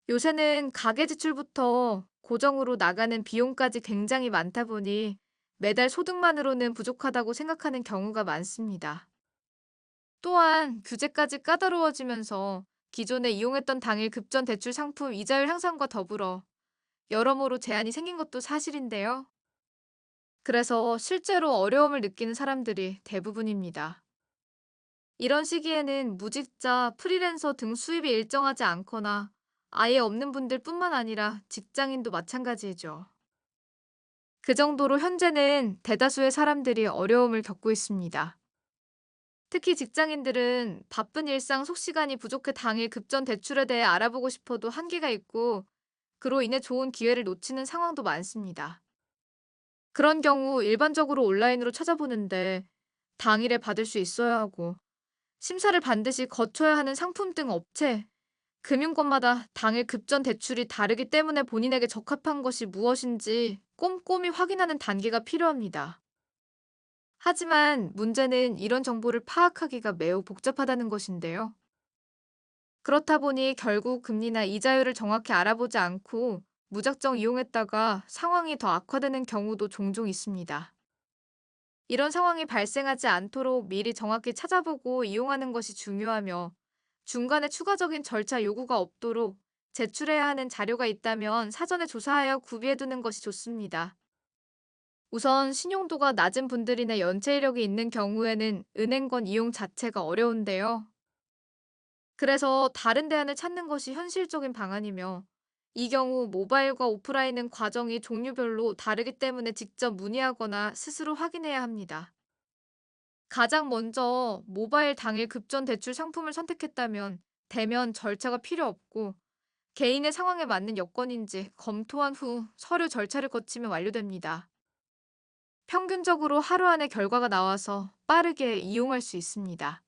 요새는 가계 지출부터 고정으로 나가는 비용까지 굉장히 많다 보니 매달 소득만으로는 부족하다고 생각하는 경우가 많습니다. 또한 규제까지 까다로워지면서 기존에 이용했던 당일 급전 대출 상품 이자율 향상과 더불어 여러모로 제한이 생긴 것도 사실인데요. 그래서 실제로 어려움을 느끼는 사람들이 대부분입니다. 이런 시기에는 무직자, 프리랜서 등 수입이 일정하지 않거나 아예 없는 분들 뿐만 아니라 직장인도 마찬가지죠. 그 정도로 현재는 대다수의 사람들이 어려움을 겪고 있습니다. 특히 직장인들은 바쁜 일상 속시간이 부족해 당일 급전 대출에 대해 알아보고 싶어도 한계가 있고 그로 인해 좋은 기회를 놓치는 상황도 많습니다. 그런 경우 일반적으로 온라인으로 찾아보는데 당일에 받을 수 있어야 하고 심사를 반드시 거쳐야 하는 상품 등 업체, 금융권마다 당일 급전 대출이 다르기 때문에 본인에게 적합한 것이 무엇인지 꼼꼼히 확인하는 단계가 필요합니다. 하지만 문제는 이런 정보를 파악하기가 매우 복잡하다는 것인데요. 그렇다 보니 결국 금리나 이자율을 정확히 알아보지 않고 무작정 이용했다가 상황이 더 악화되는 경우도 종종 있습니다. 이런 상황이 발생하지 않도록 미리 정확히 찾아보고 이용하는 것이 중요하며 중간에 추가적인 절차 요구가 없도록 제출해야 하는 자료가 있다면 사전에 조사하여 구비해두는 것이 좋습니다. 우선 신용도가 낮은 분들이나 연체 이력이 있는 경우에는 은행권 이용 자체가 어려운데요. 그래서 다른 대안을 찾는 것이 현실적인 방안이며 이 경우 모바일과 오프라인은 과정이 종류별로 다르기 때문에 직접 문의하거나 스스로 확인해야 합니다. 가장 먼저 모바일 당일 급전 대출 상품을 선택했다면 대면 절차가 필요 없고 개인의 상황에 맞는 여건인지 검토한 후 서류 절차를 거치면 완료됩니다. 평균적으로 하루 안에 결과가 나와서 빠르게 이용할 수 있습니다.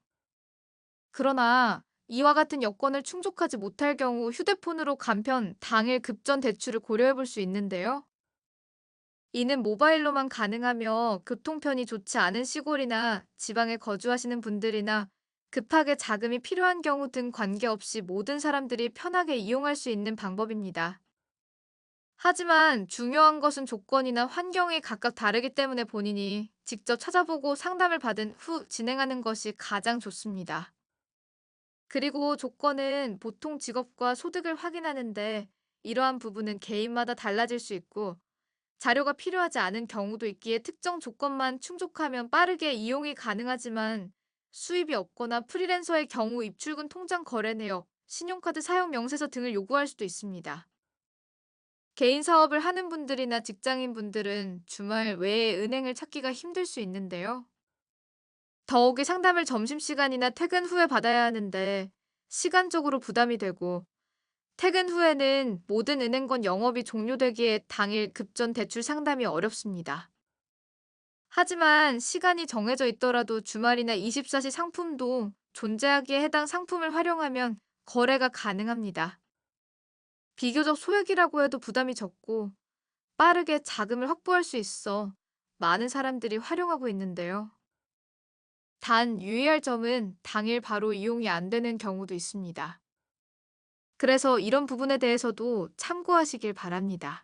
그러나 이와 같은 여건을 충족하지 못할 경우 휴대폰으로 간편 당일 급전 대출을 고려해 볼 수 있는데요. 이는 모바일로만 가능하며 교통편이 좋지 않은 시골이나 지방에 거주하시는 분들이나 급하게 자금이 필요한 경우 등 관계없이 모든 사람들이 편하게 이용할 수 있는 방법입니다. 하지만 중요한 것은 조건이나 환경이 각각 다르기 때문에 본인이 직접 찾아보고 상담을 받은 후 진행하는 것이 가장 좋습니다. 그리고 조건은 보통 직업과 소득을 확인하는데 이러한 부분은 개인마다 달라질 수 있고 자료가 필요하지 않은 경우도 있기에 특정 조건만 충족하면 빠르게 이용이 가능하지만 수입이 없거나 프리랜서의 경우 입출금 통장 거래 내역, 신용카드 사용 명세서 등을 요구할 수도 있습니다. 개인 사업을 하는 분들이나 직장인 분들은 주말 외에 은행을 찾기가 힘들 수 있는데요. 더욱이 상담을 점심시간이나 퇴근 후에 받아야 하는데 시간적으로 부담이 되고 퇴근 후에는 모든 은행권 영업이 종료되기에 당일 급전 대출 상담이 어렵습니다. 하지만 시간이 정해져 있더라도 주말이나 24시 상품도 존재하기에 해당 상품을 활용하면 거래가 가능합니다. 비교적 소액이라고 해도 부담이 적고 빠르게 자금을 확보할 수 있어 많은 사람들이 활용하고 있는데요. 단 유의할 점은 당일 바로 이용이 안 되는 경우도 있습니다. 그래서 이런 부분에 대해서도 참고하시길 바랍니다.